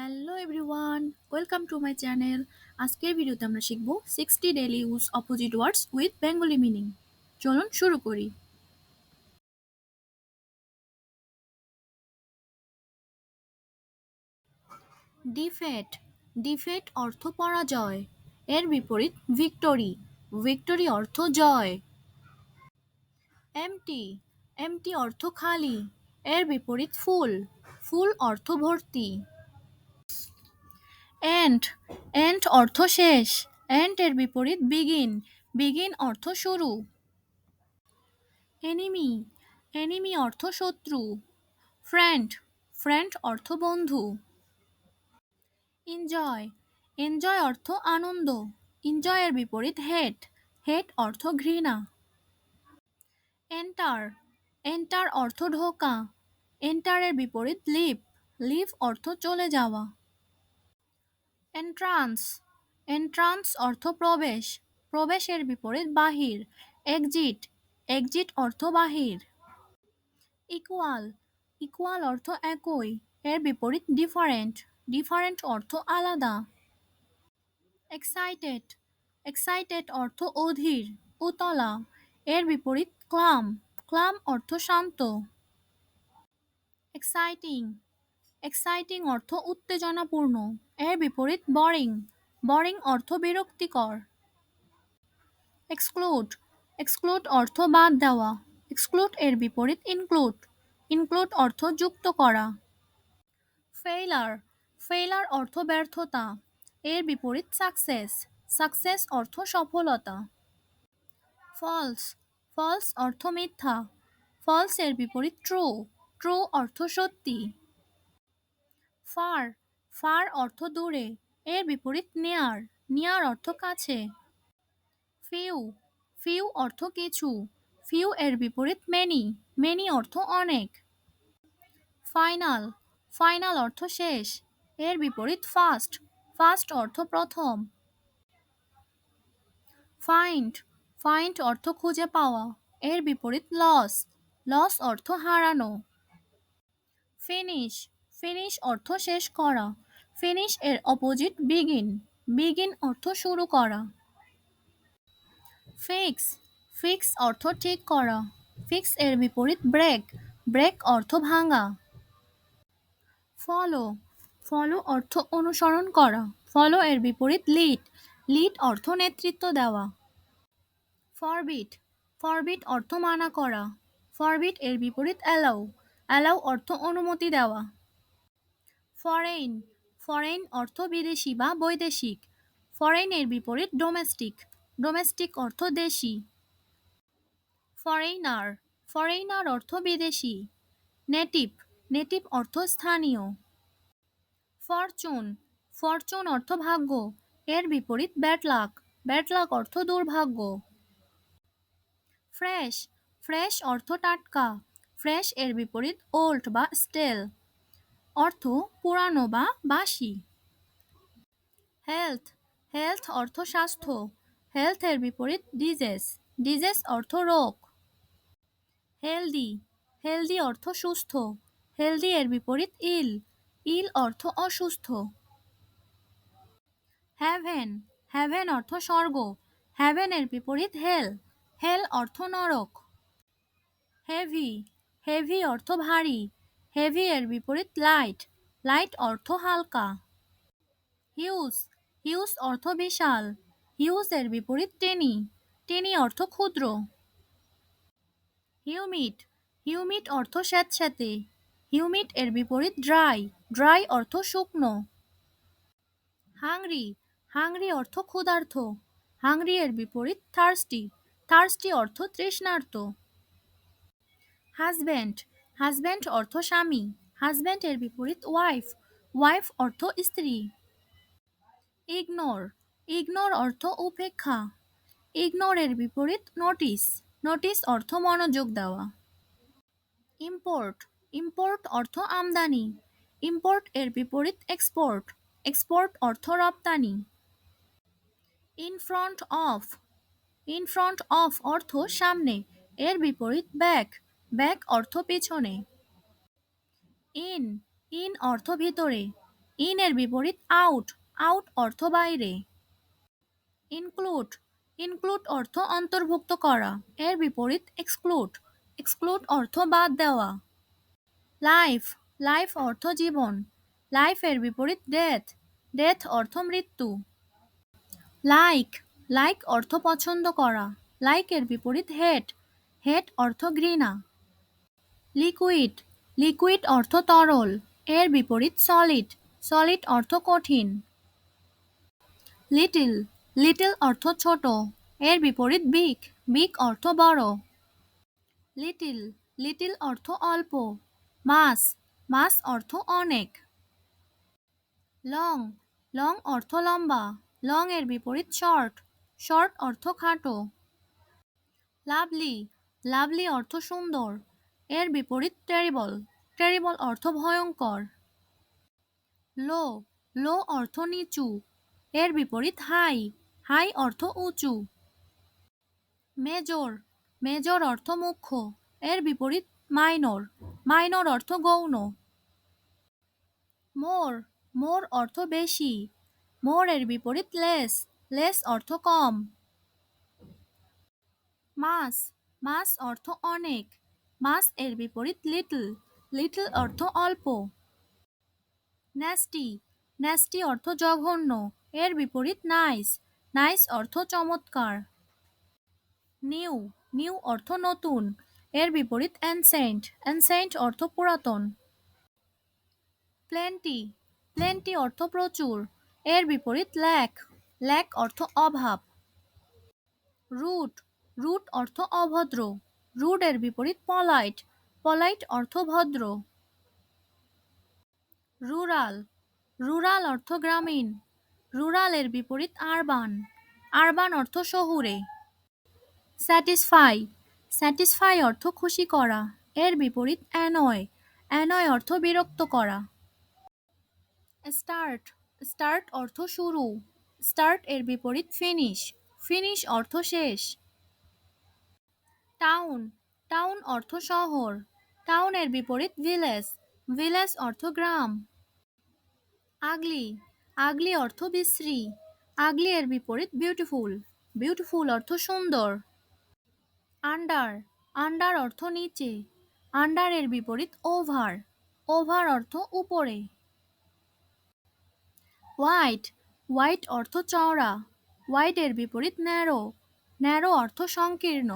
Hello everyone, welcome to my channel. আজকের ভিডিওতে আমরা শিখব 60 daily use opposite words with Bengali meaning. চলুন শুরু করি। ডিফেট, ডিফেট অর্থ পরাজয়, এর বিপরীত ভিক্টরি, ভিক্টরি অর্থ জয়। এমটি, এমটি অর্থ খালি, এর বিপরীত ফুল, ফুল অর্থ ভর্তি। এন্ড, এন্ড অর্থ শেষ, এন্ড এর বিপরীত বিগিন, বিগিন অর্থ শুরু। এনিমি, এনিমি অর্থ শত্রু। ফ্রেন্ড, ফ্রেন্ড অর্থ বন্ধু। এনজয়, এনজয় অর্থ আনন্দ, এনজয়ের বিপরীত হেট, হেট অর্থ ঘৃণা। এন্টার, এন্টার অর্থ ঢোকা, এন্টারের বিপরীত লিভ, লিভ অর্থ চলে যাওয়া। এন্ট্রান্স, এন্ট্রান্স অর্থ প্রবেশ, প্রবেশের বিপরীত বাহির, এক্সিট, এক্সিট অর্থ বাহির। ইকুয়াল, ইকুয়াল অর্থ একই, এর বিপরীত ডিফারেন্ট, ডিফারেন্ট অর্থ আলাদা। এক্সাইটেড, এক্সাইটেড অর্থ অধীর, উতলা, এর বিপরীত ক্লাম, ক্লাম অর্থ শান্ত। এক্সাইটিং, এক্সাইটিং অর্থ উত্তেজনাপূর্ণ, এর বিপরীত বরিং, বরিং অর্থ বিরক্তিকর। এক্সক্লুড, এক্সক্লুড অর্থ বাদ দেওয়া, এক্সক্লুড এর বিপরীত ইনক্লুড, ইনক্লুড অর্থ যুক্ত করা। ফেইলার, ফেইলার অর্থ ব্যর্থতা, এর বিপরীত সাকসেস, সাকসেস অর্থ সফলতা। ফলস, ফলস অর্থ মিথ্যা, ফলস এর বিপরীত ট্রু, ট্রু অর্থ সত্যি। ফার, ফার অর্থ দূরে, এর বিপরীত নিয়ার, নিয়ার অর্থ কাছে। ফিউ, ফিউ অর্থ কিছু, ফিউ এর বিপরীত মেনি, মেনি অর্থ অনেক। ফাইনাল, ফাইনাল অর্থ শেষ, এর বিপরীত ফার্স্ট, ফার্স্ট অর্থ প্রথম। ফাইন্ড, ফাইন্ড অর্থ খুঁজে পাওয়া, এর বিপরীত লস, লস অর্থ হারানো। ফিনিশ, ফিনিশ অর্থ শেষ করা, ফিনিশ এর অপোজিট বিগিন, বিগিন অর্থ শুরু করা। ফিক্স, ফিক্স অর্থ ঠিক করা, ফিক্স এর বিপরীত ব্রেক, ব্রেক অর্থ ভাঙা। ফলো, ফলো অর্থ অনুসরণ করা, ফলো এর বিপরীত লিড, লিড অর্থ নেতৃত্ব দেওয়া। ফরবিট, ফরবিট অর্থ মানা করা, ফরবিট এর বিপরীত অ্যালাউ, অ্যালাউ অর্থ অনুমতি দেওয়া। ফরেইন, ফরেইন অর্থ বিদেশি বা বৈদেশিক, ফরেইন এর বিপরীত ডোমেস্টিক, ডোমেস্টিক অর্থ দেশি। ফরেইনার, ফরেইনার অর্থ বিদেশি। নেটিভ, নেটিভ অর্থ স্থানীয়। ফরচুন, ফরচুন অর্থ ভাগ্য, এর বিপরীত ব্যাড লাক, ব্যাড লাক অর্থ দুর্ভাগ্য। ফ্রেশ, ফ্রেশ অর্থ টাটকা, ফ্রেশ এর বিপরীত ওল্ড বা স্টেল, অর্থ পুরানো বা বাসি। হেলথ, হেলথ অর্থ স্বাস্থ্য, হেলথ এর বিপরীত ডিজেস, ডিজেস অর্থ রোগ। হেলদি, হেলদি অর্থ সুস্থ, হেলদি এর বিপরীত ইল, ইল অর্থ অসুস্থ। হ্যাভেন, হ্যাভেন অর্থ স্বর্গ, হ্যাভেন এর বিপরীত হেল, হেল অর্থ নরক। হেভি, হেভি অর্থ ভারী, হেভি এর বিপরীত লাইট, লাইট অর্থ হালকা। হিউজ, হিউজ অর্থ বিশাল, হিউজ এর বিপরীত টেনি, টেনি অর্থ ক্ষুদ্র। হিউমিড, হিউমিড অর্থ স্যাঁতস্যাঁতে, হিউমিড এর বিপরীত ড্রাই, ড্রাই অর্থ শুকনো। হাংরি, হাংরি অর্থ ক্ষুধার্ত, হাংরি এর বিপরীত থার্স্টি, থার্স্টি অর্থ তৃষ্ণার্ত। হাজব্যান্ড, হাজব্যান্ড অর্থ স্বামী, হাজব্যান্ড এর বিপরীত ওয়াইফ, ওয়াইফ অর্থ স্ত্রী। ইগনোর, ইগনোর অর্থ উপেক্ষা, ইগনোর এর বিপরীত নোটিস, নোটিস অর্থ মনোযোগ দেওয়া। ইম্পোর্ট, ইম্পোর্ট অর্থ আমদানি, ইম্পোর্ট এর বিপরীত এক্সপোর্ট, এক্সপোর্ট অর্থ রপ্তানি। In front of, in front of অর্থ সামনে, এর বিপরীত ব্যাক, ব্যাক অর্থ পিছনে। ইন, ইন অর্থ ভিতরে, ইন এর বিপরীত আউট, আউট অর্থ বাইরে। ইনক্লুড, ইনক্লুড অর্থ অন্তর্ভুক্ত করা, এর বিপরীত এক্সক্লুড, এক্সক্লুড অর্থ বাদ দেওয়া। লাইফ, লাইফ অর্থ জীবন, লাইফ এর বিপরীত ডেথ, ডেথ অর্থ মৃত্যু। লাইক, লাইক অর্থ পছন্দ করা, লাইক এর বিপরীত হেট, হেট অর্থ ঘৃণা। লিকুইড, লিকুইড অর্থ তরল, এর বিপরীত সলিড, সলিড অর্থ কঠিন। লিটল, লিটল অর্থ ছোট, এর বিপরীত বিগ, বিগ অর্থ বড়। লিটল, লিটল অর্থ অল্প, মাস, মাস অর্থ অনেক। লং, লং অর্থ লম্বা, লং এর বিপরীত শর্ট, শর্ট অর্থ খাটো। লাভলি, লাভলি অর্থ সুন্দর, এর বিপরীত টেরিবল, টেরিবল অর্থ ভয়ঙ্কর। লো, লো অর্থ নিচু, এর বিপরীত হাই, হাই অর্থ উঁচু। মেজর, মেজর অর্থ মুখ্য, এর বিপরীত মাইনর, মাইনর অর্থ গৌণ। মোর, মোর অর্থ বেশি, মোর এর বিপরীত লেস, লেস অর্থ কম। মাস, মাস অর্থ অনেক, মাস এর বিপরীত লিটল, লিটল অর্থ অল্প। ন্যাস্টি, ন্যাস্টি অর্থ জঘন্য, এর বিপরীত নাইস, নাইস অর্থ চমৎকার। নিউ, নিউ অর্থ নতুন, এর বিপরীত অ্যানসেন্ট, অ্যানসেন্ট অর্থ পুরাতন। প্লেন্টি, প্লেন্টি অর্থ প্রচুর, এর বিপরীত ল্যাক, ল্যাক অর্থ অভাব। রুট, রুট অর্থ অভদ্র, রুড এর বিপরীত পলাইট, পলাইট অর্থ ভদ্র। রুরাল, রুরাল অর্থ গ্রামীণ, রুরাল এর বিপরীত আরবান, আরবান অর্থ শহুরে। স্যাটিসফাই, স্যাটিসফাই অর্থ খুশি করা, এর বিপরীত অ্যানয়, অ্যানয় অর্থ বিরক্ত করা। স্টার্ট, স্টার্ট অর্থ শুরু, স্টার্ট এর বিপরীত ফিনিশ, ফিনিশ অর্থ শেষ। টাউন, টাউন অর্থ শহর, টাউন এর বিপরীত ভিলেজ, ভিলেজ অর্থ গ্রাম। আগলি, আগলি অর্থ বিশ্রী, আগলি এর বিপরীত বিউটিফুল, বিউটিফুল অর্থ সুন্দর। আন্ডার, আন্ডার অর্থ নিচে, আন্ডার এর বিপরীত ওভার, ওভার অর্থ উপরে। হোয়াইট, হোয়াইট অর্থ চওড়া, হোয়াইট এর বিপরীত ন্যারো, ন্যারো অর্থ সংকীর্ণ।